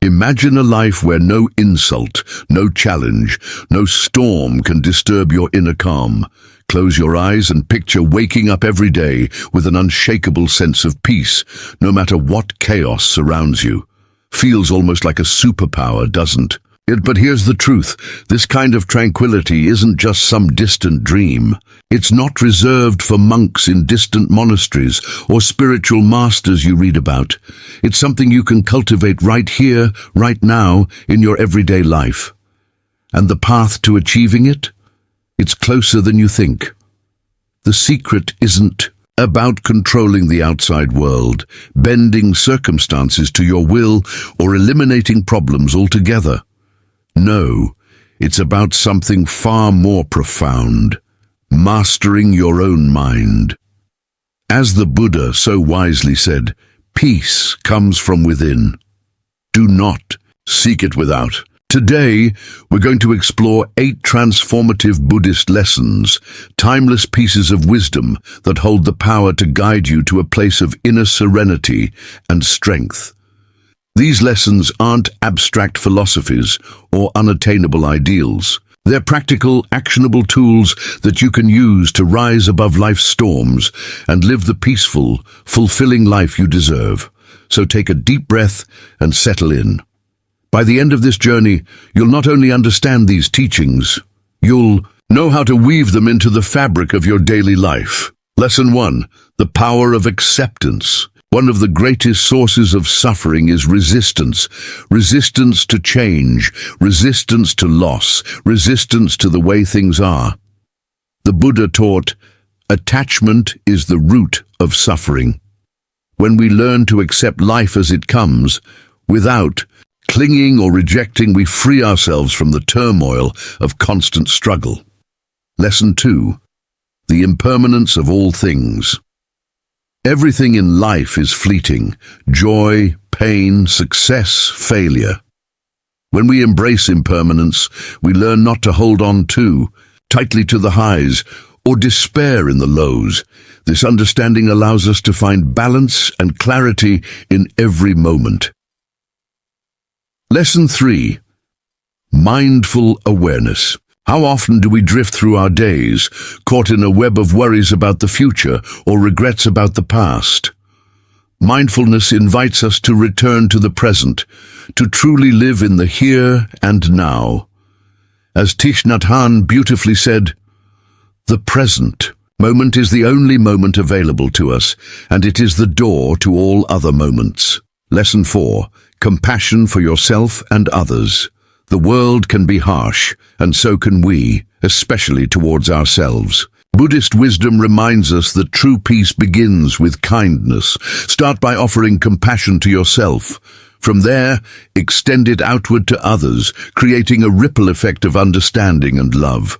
Imagine a life where no insult, no challenge, no storm can disturb your inner calm. Close your eyes and picture waking up every day with an unshakable sense of peace, no matter what chaos surrounds you. Feels almost like a superpower, doesn't it? But here's the truth. This kind of tranquility isn't just some distant dream. It's not reserved for monks in distant monasteries or spiritual masters you read about. It's something you can cultivate right here, right now, in your everyday life. And the path to achieving it? It's closer than you think. The secret isn't about controlling the outside world, bending circumstances to your will, or eliminating problems altogether. No, it's about something far more profound, mastering your own mind. As the Buddha so wisely said, peace comes from within. Do not seek it without. Today, we're going to explore 8 transformative Buddhist lessons, timeless pieces of wisdom that hold the power to guide you to a place of inner serenity and strength. These lessons aren't abstract philosophies or unattainable ideals. They're practical, actionable tools that you can use to rise above life's storms and live the peaceful, fulfilling life you deserve. So take a deep breath and settle in. By the end of this journey, you'll not only understand these teachings, you'll know how to weave them into the fabric of your daily life. Lesson 1. The power of acceptance. One of the greatest sources of suffering is resistance. Resistance to change, resistance to loss, resistance to the way things are. The Buddha taught, attachment is the root of suffering. When we learn to accept life as it comes, without clinging or rejecting, we free ourselves from the turmoil of constant struggle. Lesson 2. The impermanence of all things. Everything in life is fleeting: joy, pain, success, failure. When we embrace impermanence, we learn not to hold on too tightly to the highs or despair in the lows. This understanding allows us to find balance and clarity in every moment. Lesson 3. Mindful awareness. How often do we drift through our days, caught in a web of worries about the future or regrets about the past? Mindfulness invites us to return to the present, to truly live in the here and now. As Thich Nhat Hanh beautifully said, the present moment is the only moment available to us, and it is the door to all other moments. Lesson 4. Compassion for yourself and others. The world can be harsh, and so can we, especially towards ourselves. Buddhist wisdom reminds us that true peace begins with kindness. Start by offering compassion to yourself. From there, extend it outward to others, creating a ripple effect of understanding and love.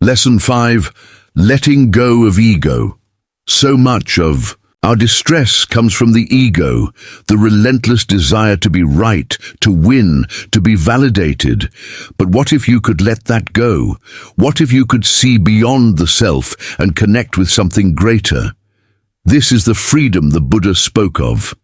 Lesson 5. Letting go of ego. So much of our distress comes from the ego, the relentless desire to be right, to win, to be validated. But what if you could let that go? What if you could see beyond the self and connect with something greater? This is the freedom the Buddha spoke of.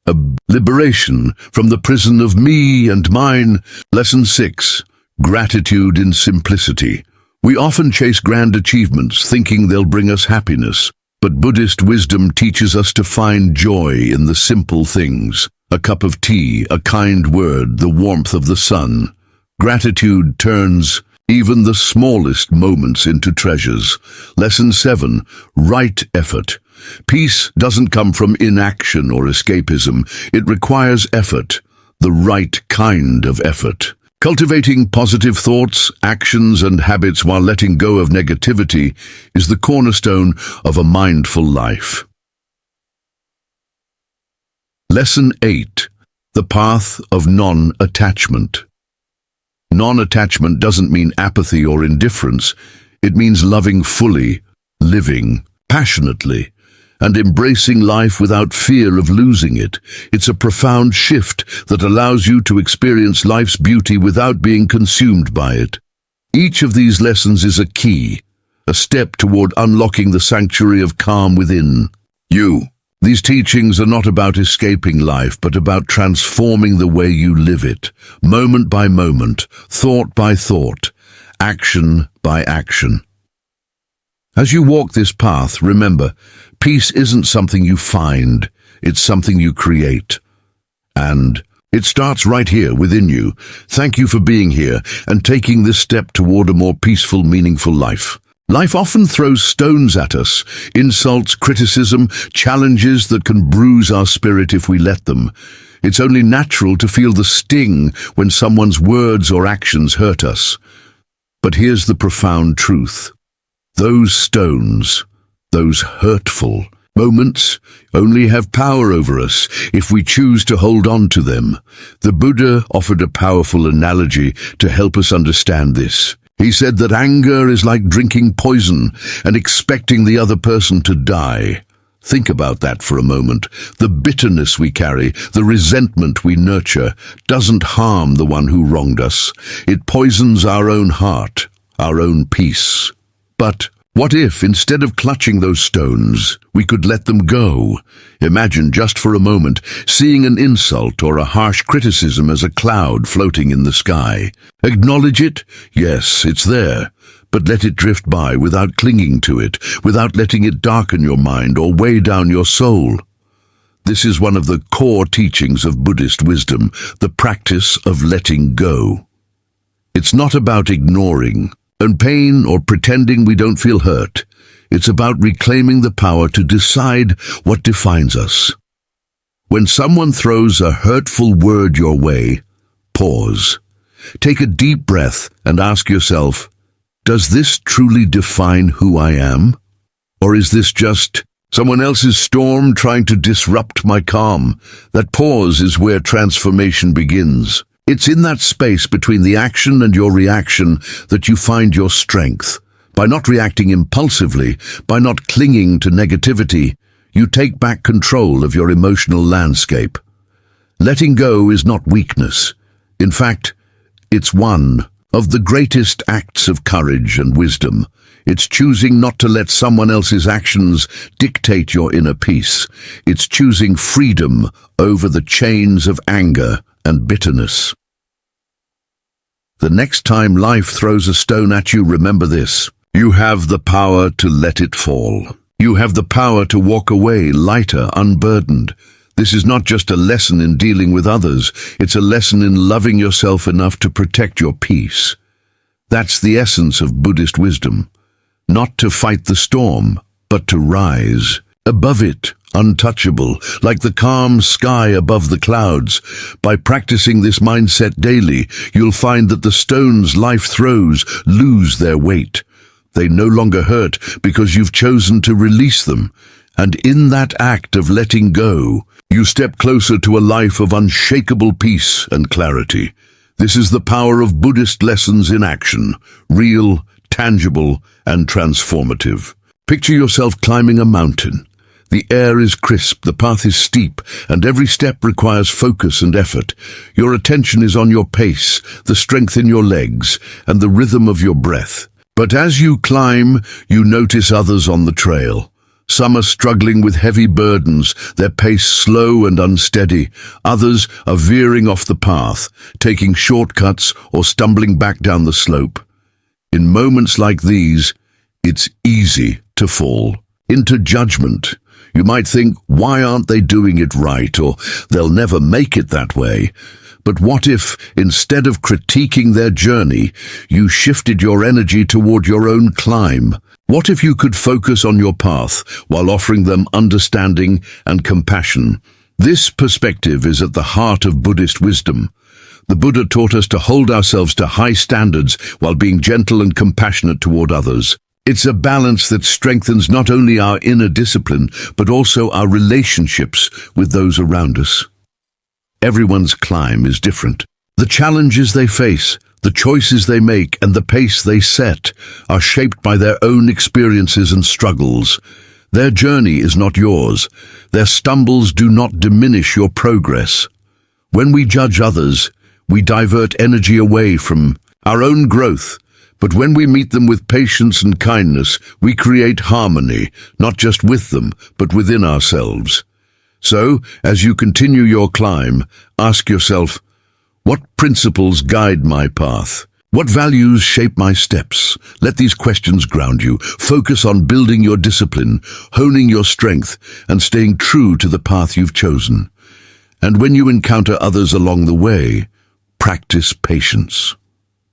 A liberation from the prison of me and mine. Lesson 6. Gratitude in simplicity. We often chase grand achievements, thinking they'll bring us happiness. But Buddhist wisdom teaches us to find joy in the simple things. A cup of tea, a kind word, the warmth of the sun. Gratitude turns even the smallest moments into treasures. Lesson 7. Right effort. Peace doesn't come from inaction or escapism. It requires effort, the right kind of effort. Cultivating positive thoughts, actions, and habits while letting go of negativity is the cornerstone of a mindful life. Lesson 8. The path of non-attachment. Non-attachment doesn't mean apathy or indifference. It means loving fully, living passionately, and embracing life without fear of losing it. It's a profound shift that allows you to experience life's beauty without being consumed by it. Each of these lessons is a key, a step toward unlocking the sanctuary of calm within you. These teachings are not about escaping life, but about transforming the way you live it, moment by moment, thought by thought, action by action. As you walk this path, remember, peace isn't something you find, it's something you create. And it starts right here within you. Thank you for being here and taking this step toward a more peaceful, meaningful life. Life often throws stones at us, insults, criticism, challenges that can bruise our spirit if we let them. It's only natural to feel the sting when someone's words or actions hurt us. But here's the profound truth. Those stones, those hurtful moments, only have power over us if we choose to hold on to them. The Buddha offered a powerful analogy to help us understand this. He said that anger is like drinking poison and expecting the other person to die. Think about that for a moment. The bitterness we carry, the resentment we nurture, doesn't harm the one who wronged us. It poisons our own heart, our own peace. But what if, instead of clutching those stones, we could let them go? Imagine just for a moment seeing an insult or a harsh criticism as a cloud floating in the sky. Acknowledge it? Yes, it's there. But let it drift by without clinging to it, without letting it darken your mind or weigh down your soul. This is one of the core teachings of Buddhist wisdom, the practice of letting go. It's not about ignoring and pain or pretending we don't feel hurt. It's about reclaiming the power to decide what defines us. When someone throws a hurtful word your way, pause. Take a deep breath and ask yourself, does this truly define who I am? Or is this just someone else's storm trying to disrupt my calm? That pause is where transformation begins. It's in that space between the action and your reaction that you find your strength. By not reacting impulsively, by not clinging to negativity, you take back control of your emotional landscape. Letting go is not weakness. In fact, it's one of the greatest acts of courage and wisdom. It's choosing not to let someone else's actions dictate your inner peace. It's choosing freedom over the chains of anger and bitterness. The next time life throws a stone at you, remember this. You have the power to let it fall. You have the power to walk away lighter, unburdened. This is not just a lesson in dealing with others, it's a lesson in loving yourself enough to protect your peace. That's the essence of Buddhist wisdom. Not to fight the storm, but to rise above it, untouchable, like the calm sky above the clouds. By practicing this mindset daily, you'll find that the stones life throws lose their weight. They no longer hurt because you've chosen to release them. And in that act of letting go, you step closer to a life of unshakable peace and clarity. This is the power of Buddhist lessons in action, real, tangible, and transformative. Picture yourself climbing a mountain. The air is crisp, the path is steep, and every step requires focus and effort. Your attention is on your pace, the strength in your legs, and the rhythm of your breath. But as you climb, you notice others on the trail. Some are struggling with heavy burdens, their pace slow and unsteady. Others are veering off the path, taking shortcuts or stumbling back down the slope. In moments like these, it's easy to fall into judgment. You might think, why aren't they doing it right? Or they'll never make it that way. But what if, instead of critiquing their journey, you shifted your energy toward your own climb? What if you could focus on your path while offering them understanding and compassion? This perspective is at the heart of Buddhist wisdom. The Buddha taught us to hold ourselves to high standards while being gentle and compassionate toward others. It's a balance that strengthens not only our inner discipline, but also our relationships with those around us. Everyone's climb is different. The challenges they face, the choices they make, and the pace they set are shaped by their own experiences and struggles. Their journey is not yours. Their stumbles do not diminish your progress. When we judge others, we divert energy away from our own growth. But when we meet them with patience and kindness, we create harmony, not just with them, but within ourselves. So, as you continue your climb, ask yourself, what principles guide my path? What values shape my steps? Let these questions ground you. Focus on building your discipline, honing your strength, and staying true to the path you've chosen. And when you encounter others along the way, practice patience.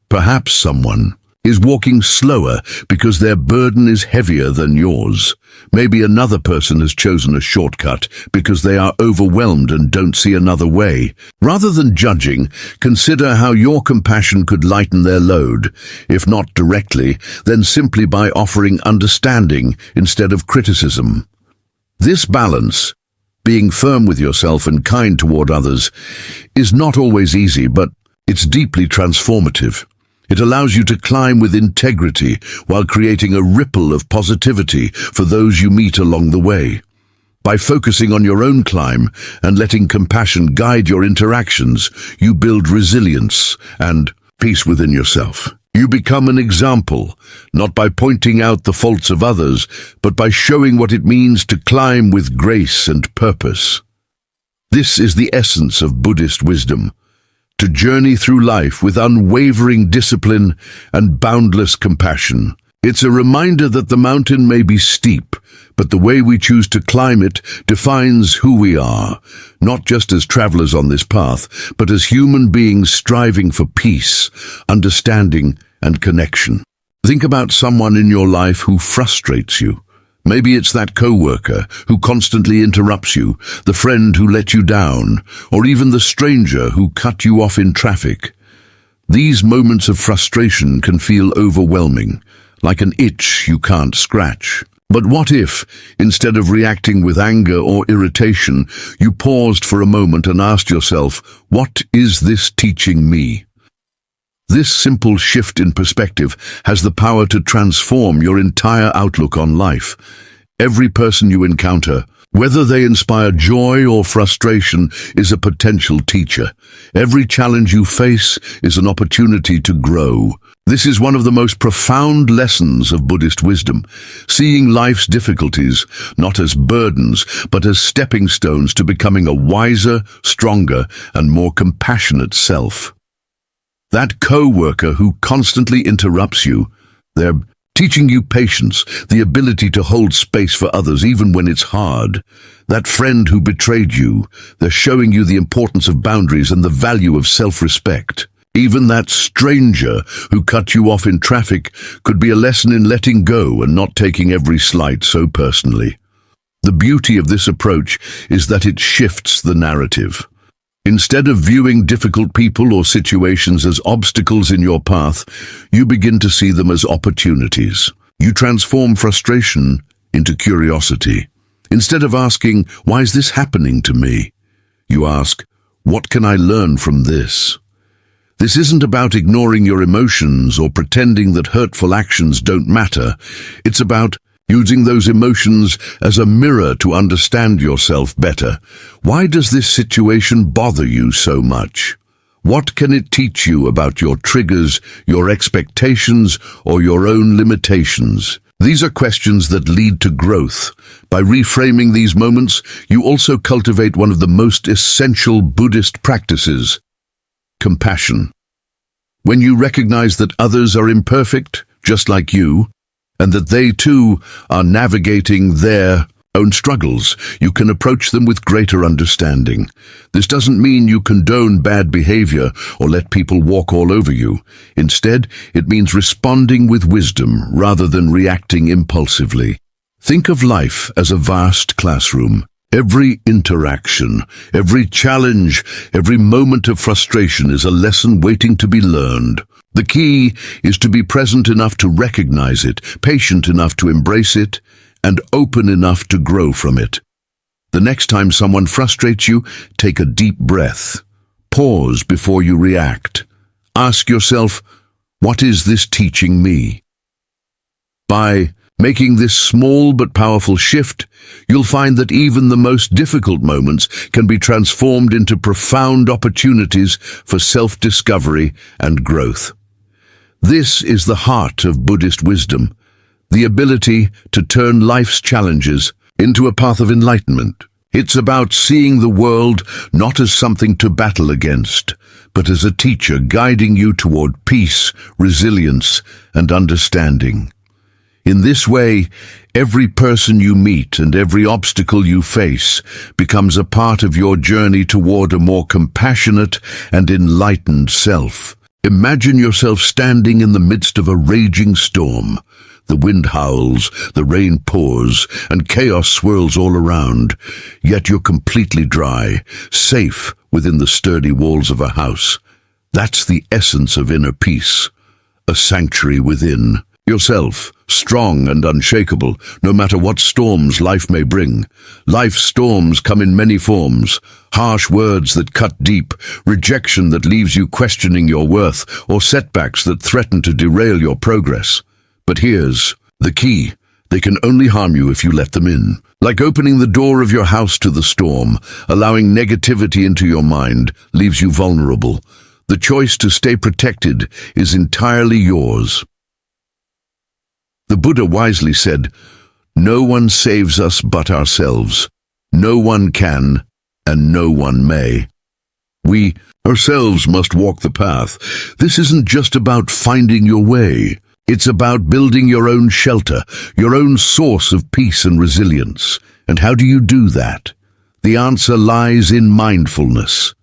Perhaps someone is walking slower because their burden is heavier than yours. Maybe another person has chosen a shortcut because they are overwhelmed and don't see another way. Rather than judging, consider how your compassion could lighten their load, if not directly, then simply by offering understanding instead of criticism. This balance, being firm with yourself and kind toward others, is not always easy, but it's deeply transformative. It allows you to climb with integrity while creating a ripple of positivity for those you meet along the way. By focusing on your own climb and letting compassion guide your interactions, you build resilience and peace within yourself. You become an example, not by pointing out the faults of others, but by showing what it means to climb with grace and purpose. This is the essence of Buddhist wisdom: to journey through life with unwavering discipline and boundless compassion. It's a reminder that the mountain may be steep, but the way we choose to climb it defines who we are, not just as travelers on this path, but as human beings striving for peace, understanding, and connection. Think about someone in your life who frustrates you. Maybe it's that coworker who constantly interrupts you, the friend who let you down, or even the stranger who cut you off in traffic. These moments of frustration can feel overwhelming, like an itch you can't scratch. But what if, instead of reacting with anger or irritation, you paused for a moment and asked yourself, what is this teaching me? This simple shift in perspective has the power to transform your entire outlook on life. Every person you encounter, whether they inspire joy or frustration, is a potential teacher. Every challenge you face is an opportunity to grow. This is one of the most profound lessons of Buddhist wisdom, seeing life's difficulties not as burdens, but as stepping stones to becoming a wiser, stronger, and more compassionate self. That co-worker who constantly interrupts you, they're teaching you patience, the ability to hold space for others even when it's hard. That friend who betrayed you, they're showing you the importance of boundaries and the value of self-respect. Even that stranger who cut you off in traffic could be a lesson in letting go and not taking every slight so personally. The beauty of this approach is that it shifts the narrative. Instead of viewing difficult people or situations as obstacles in your path, you begin to see them as opportunities. You transform frustration into curiosity. Instead of asking, why is this happening to me? You ask, what can I learn from this? This isn't about ignoring your emotions or pretending that hurtful actions don't matter. It's about using those emotions as a mirror to understand yourself better. Why does this situation bother you so much? What can it teach you about your triggers, your expectations, or your own limitations? These are questions that lead to growth. By reframing these moments, you also cultivate one of the most essential Buddhist practices: compassion. When you recognize that others are imperfect, just like you, and that they too are navigating their own struggles, you can approach them with greater understanding. This doesn't mean you condone bad behavior or let people walk all over you. Instead, it means responding with wisdom rather than reacting impulsively. Think of life as a vast classroom. Every interaction, every challenge, every moment of frustration is a lesson waiting to be learned. The key is to be present enough to recognize it, patient enough to embrace it, and open enough to grow from it. The next time someone frustrates you, take a deep breath. Pause before you react. Ask yourself, what is this teaching me? By making this small but powerful shift, you'll find that even the most difficult moments can be transformed into profound opportunities for self-discovery and growth. This is the heart of Buddhist wisdom, the ability to turn life's challenges into a path of enlightenment. It's about seeing the world not as something to battle against, but as a teacher guiding you toward peace, resilience, and understanding. In this way, every person you meet and every obstacle you face becomes a part of your journey toward a more compassionate and enlightened self. Imagine yourself standing in the midst of a raging storm. The wind howls, the rain pours, and chaos swirls all around. Yet you're completely dry, safe within the sturdy walls of a house. That's the essence of inner peace, a sanctuary within. Yourself, strong and unshakable, no matter what storms life may bring. Life's storms come in many forms: harsh words that cut deep, rejection that leaves you questioning your worth, or setbacks that threaten to derail your progress. But here's the key: they can only harm you if you let them in. Like opening the door of your house to the storm, allowing negativity into your mind leaves you vulnerable. The choice to stay protected is entirely yours. The Buddha wisely said, "No one saves us but ourselves. No one can, and no one may." We ourselves must walk the path. This isn't just about finding your way. It's about building your own shelter, your own source of peace and resilience. And how do you do that? The answer lies in mindfulness.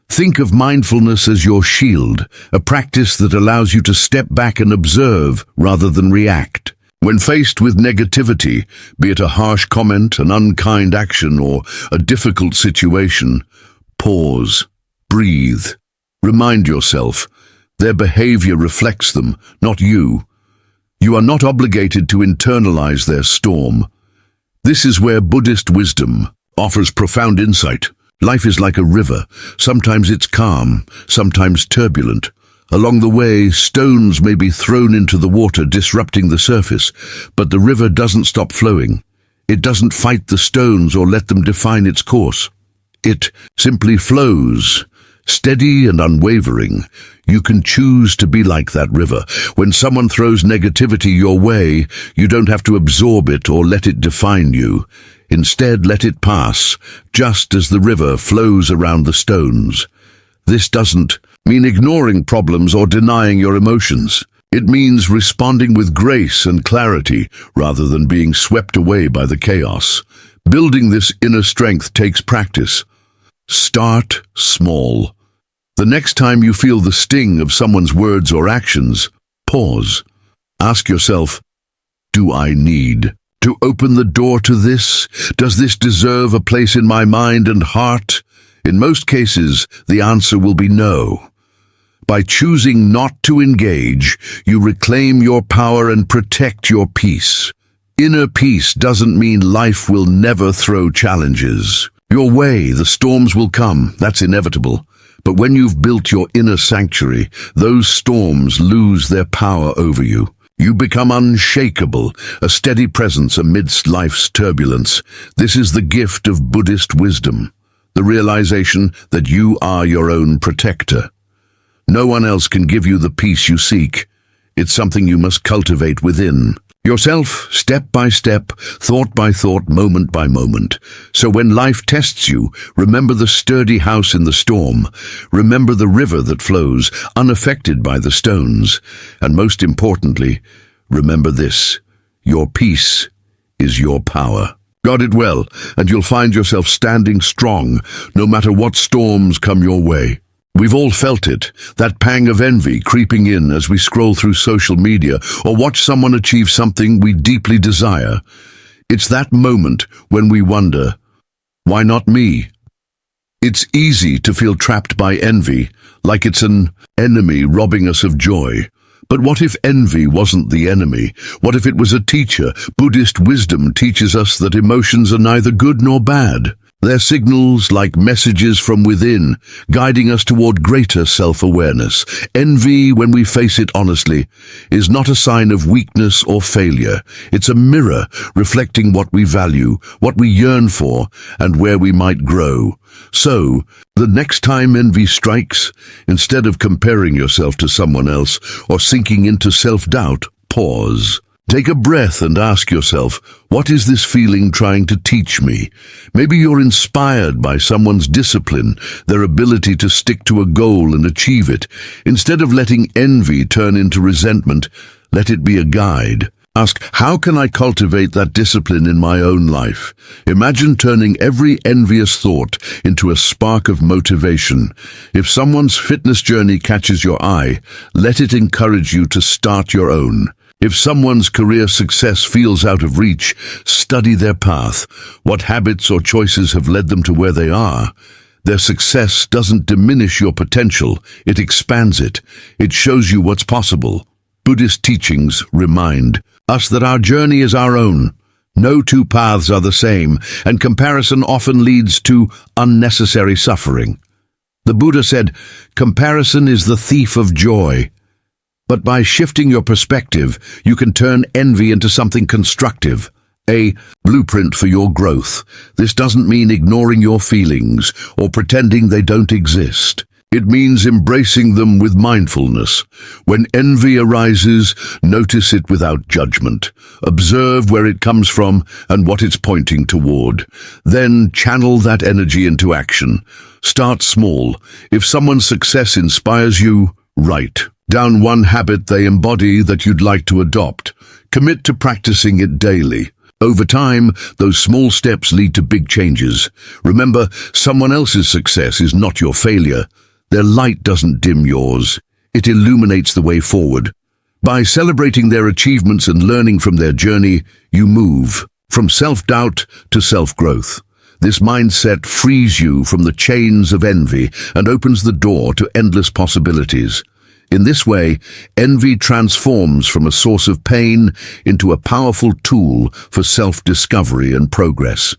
Think of mindfulness as your shield, a practice that allows you to step back and observe rather than react. When faced with negativity, be it a harsh comment, an unkind action, or a difficult situation, pause, breathe. Remind yourself, their behavior reflects them, not you. You are not obligated to internalize their storm. This is where Buddhist wisdom offers profound insight. Life is like a river. Sometimes it's calm, sometimes turbulent. Along the way, stones may be thrown into the water, disrupting the surface, but the river doesn't stop flowing. It doesn't fight the stones or let them define its course. It simply flows, steady and unwavering. You can choose to be like that river. When someone throws negativity your way, you don't have to absorb it or let it define you. Instead, let it pass, just as the river flows around the stones. This doesn't mean ignoring problems or denying your emotions. It means responding with grace and clarity rather than being swept away by the chaos. Building this inner strength takes practice. Start small. The next time you feel the sting of someone's words or actions, pause. Ask yourself, do I need to open the door to this? Does this deserve a place in my mind and heart? In most cases, the answer will be no. By choosing not to engage, you reclaim your power and protect your peace. Inner peace doesn't mean life will never throw challenges your way. The storms will come, that's inevitable. But when you've built your inner sanctuary, those storms lose their power over you. You become unshakable, a steady presence amidst life's turbulence. This is the gift of Buddhist wisdom, the realization that you are your own protector. No one else can give you the peace you seek. It's something you must cultivate within yourself, step by step, thought by thought, moment by moment. So when life tests you, remember the sturdy house in the storm. Remember the river that flows, unaffected by the stones. And most importantly, remember this: your peace is your power. Guard it well, and you'll find yourself standing strong, no matter what storms come your way. We've all felt it, that pang of envy creeping in as we scroll through social media or watch someone achieve something we deeply desire. It's that moment when we wonder, why not me? It's easy to feel trapped by envy, like it's an enemy robbing us of joy. But what if envy wasn't the enemy? What if it was a teacher? Buddhist wisdom teaches us that emotions are neither good nor bad. They're signals like messages from within, guiding us toward greater self-awareness. Envy, when we face it honestly, is not a sign of weakness or failure. It's a mirror reflecting what we value, what we yearn for, and where we might grow. So, the next time envy strikes, instead of comparing yourself to someone else or sinking into self-doubt, pause. Take a breath and ask yourself, what is this feeling trying to teach me? Maybe you're inspired by someone's discipline, their ability to stick to a goal and achieve it. Instead of letting envy turn into resentment, let it be a guide. Ask, how can I cultivate that discipline in my own life? Imagine turning every envious thought into a spark of motivation. If someone's fitness journey catches your eye, let it encourage you to start your own. If someone's career success feels out of reach, study their path. What habits or choices have led them to where they are? Their success doesn't diminish your potential, it expands it. It shows you what's possible. Buddhist teachings remind us that our journey is our own. No two paths are the same, and comparison often leads to unnecessary suffering. The Buddha said, "Comparison is the thief of joy." But by shifting your perspective, you can turn envy into something constructive, a blueprint for your growth. This doesn't mean ignoring your feelings or pretending they don't exist. It means embracing them with mindfulness. When envy arises, notice it without judgment. Observe where it comes from and what it's pointing toward. Then channel that energy into action. Start small. If someone's success inspires you, write down one habit they embody that you'd like to adopt. Commit to practicing it daily. Over time, those small steps lead to big changes. Remember, someone else's success is not your failure. Their light doesn't dim yours. It illuminates the way forward. By celebrating their achievements and learning from their journey, you move from self-doubt to self-growth. This mindset frees you from the chains of envy and opens the door to endless possibilities. In this way, envy transforms from a source of pain into a powerful tool for self-discovery and progress.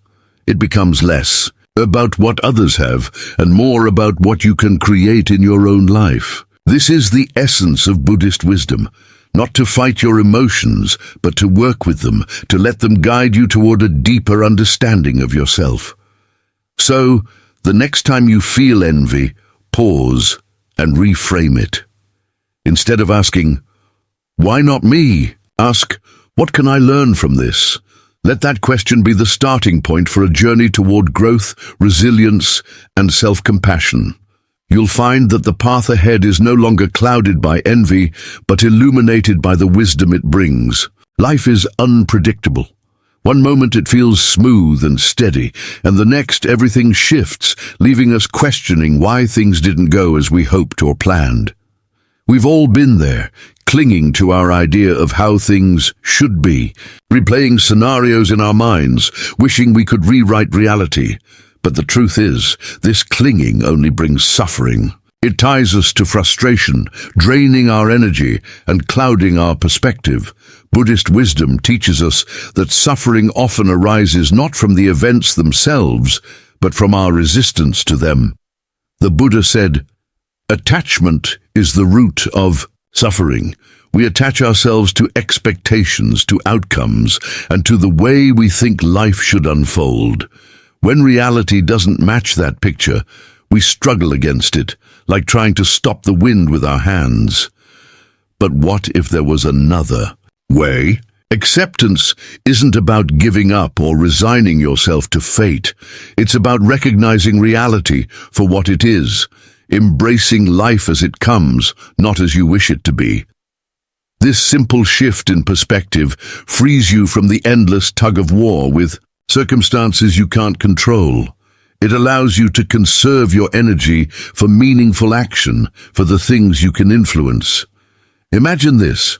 It becomes less about what others have and more about what you can create in your own life. This is the essence of Buddhist wisdom, not to fight your emotions, but to work with them, to let them guide you toward a deeper understanding of yourself. So, the next time you feel envy, pause and reframe it. Instead of asking, "Why not me?" ask, "What can I learn from this?" Let that question be the starting point for a journey toward growth, resilience, and self-compassion. You'll find that the path ahead is no longer clouded by envy, but illuminated by the wisdom it brings. Life is unpredictable. One moment it feels smooth and steady, and the next everything shifts, leaving us questioning why things didn't go as we hoped or planned. We've all been there, clinging to our idea of how things should be, replaying scenarios in our minds, wishing we could rewrite reality. But the truth is, this clinging only brings suffering. It ties us to frustration, draining our energy and clouding our perspective. Buddhist wisdom teaches us that suffering often arises not from the events themselves, but from our resistance to them. The Buddha said, "Attachment is the root of suffering." We attach ourselves to expectations, to outcomes, and to the way we think life should unfold. When reality doesn't match that picture, we struggle against it, like trying to stop the wind with our hands. But what if there was another way? Acceptance isn't about giving up or resigning yourself to fate. It's about recognizing reality for what it is, embracing life as it comes, not as you wish it to be. This simple shift in perspective frees you from the endless tug-of-war with circumstances you can't control. It allows you to conserve your energy for meaningful action, for the things you can influence. Imagine this.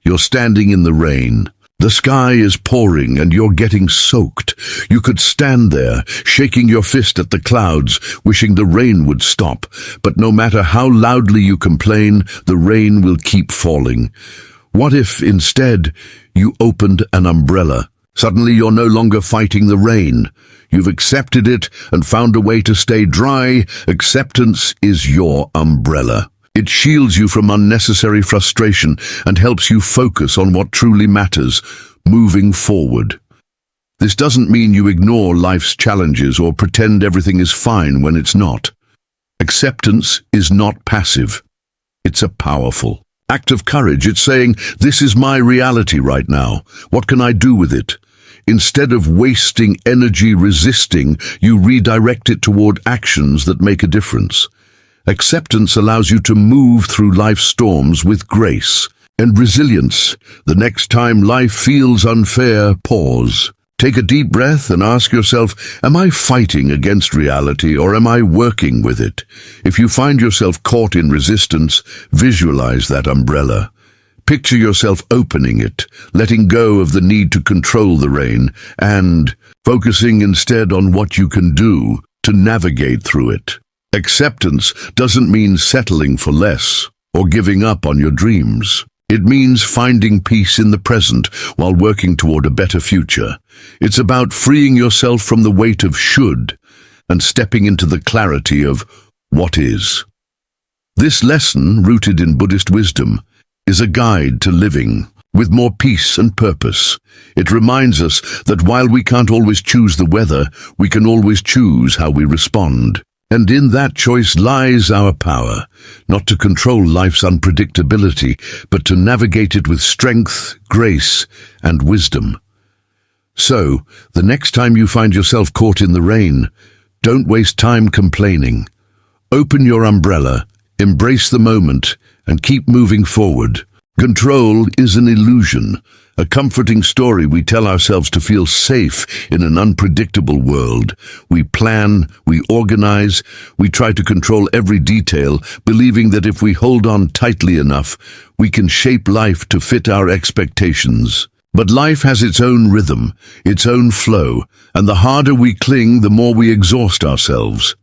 You're standing in the rain. The sky is pouring and you're getting soaked. You could stand there, shaking your fist at the clouds, wishing the rain would stop. But no matter how loudly you complain, the rain will keep falling. What if, instead, you opened an umbrella? Suddenly you're no longer fighting the rain. You've accepted it and found a way to stay dry. Acceptance is your umbrella. It shields you from unnecessary frustration and helps you focus on what truly matters, moving forward. This doesn't mean you ignore life's challenges or pretend everything is fine when it's not. Acceptance is not passive. It's a powerful act of courage. It's saying, this is my reality right now. What can I do with it? Instead of wasting energy resisting, you redirect it toward actions that make a difference. Acceptance allows you to move through life's storms with grace and resilience. The next time life feels unfair, pause. Take a deep breath and ask yourself, am I fighting against reality or am I working with it? If you find yourself caught in resistance, visualize that umbrella. Picture yourself opening it, letting go of the need to control the rain, and focusing instead on what you can do to navigate through it. Acceptance doesn't mean settling for less or giving up on your dreams. It means finding peace in the present while working toward a better future. It's about freeing yourself from the weight of should and stepping into the clarity of what is. This lesson, rooted in Buddhist wisdom, is a guide to living with more peace and purpose. It reminds us that while we can't always choose the weather, we can always choose how we respond. And in that choice lies our power, not to control life's unpredictability, but to navigate it with strength, grace, and wisdom. So, the next time you find yourself caught in the rain, don't waste time complaining. Open your umbrella, embrace the moment, and keep moving forward. Control is an illusion, a comforting story we tell ourselves to feel safe in an unpredictable world. We plan, we organize, we try to control every detail, believing that if we hold on tightly enough, we can shape life to fit our expectations. But life has its own rhythm, its own flow, and the harder we cling, the more we exhaust ourselves.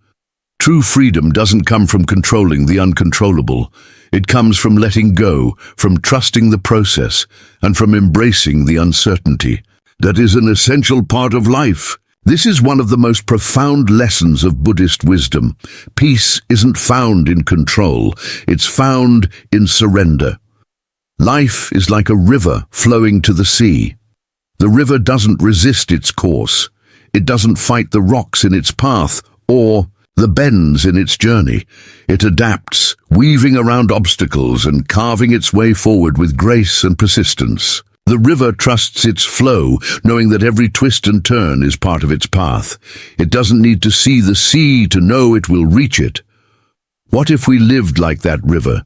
True freedom doesn't come from controlling the uncontrollable. It comes from letting go, from trusting the process, and from embracing the uncertainty. That is an essential part of life. This is one of the most profound lessons of Buddhist wisdom. Peace isn't found in control, it's found in surrender. Life is like a river flowing to the sea. The river doesn't resist its course. It doesn't fight the rocks in its path or the bends in its journey. It adapts, weaving around obstacles and carving its way forward with grace and persistence. The river trusts its flow, knowing that every twist and turn is part of its path. It doesn't need to see the sea to know it will reach it. What if we lived like that river?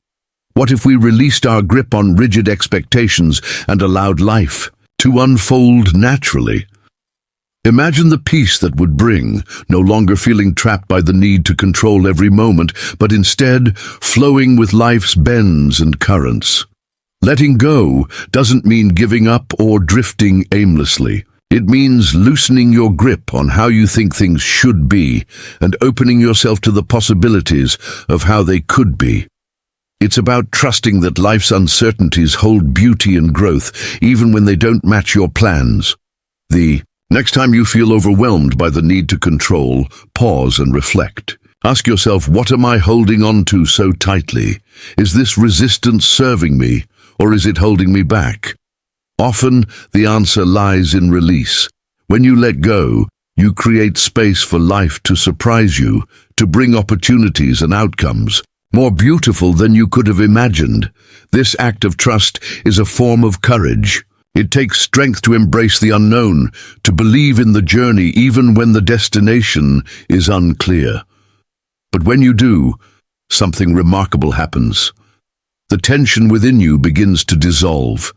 What if we released our grip on rigid expectations and allowed life to unfold naturally? Imagine the peace that would bring, no longer feeling trapped by the need to control every moment, but instead flowing with life's bends and currents. Letting go doesn't mean giving up or drifting aimlessly. It means loosening your grip on how you think things should be and opening yourself to the possibilities of how they could be. It's about trusting that life's uncertainties hold beauty and growth, even when they don't match your plans. Next time you feel overwhelmed by the need to control, pause and reflect. Ask yourself, what am I holding on to so tightly? Is this resistance serving me, or is it holding me back? Often, the answer lies in release. When you let go, you create space for life to surprise you, to bring opportunities and outcomes more beautiful than you could have imagined. This act of trust is a form of courage. It takes strength to embrace the unknown, to believe in the journey even when the destination is unclear. But when you do, something remarkable happens. The tension within you begins to dissolve.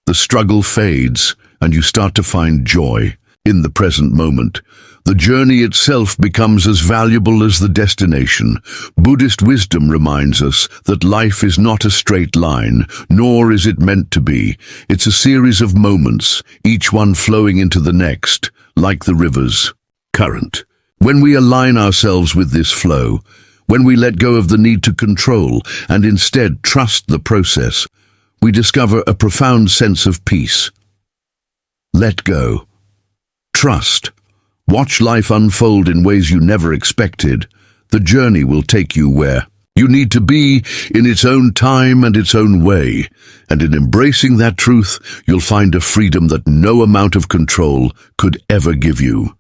The struggle fades, and you start to find joy in the present moment. The journey itself becomes as valuable as the destination. Buddhist wisdom reminds us that life is not a straight line, nor is it meant to be. It's a series of moments, each one flowing into the next, like the river's current. When we align ourselves with this flow, when we let go of the need to control and instead trust the process, we discover a profound sense of peace. Let go. Trust. Watch life unfold in ways you never expected. The journey will take you where you need to be in its own time and its own way. And in embracing that truth, you'll find a freedom that no amount of control could ever give you.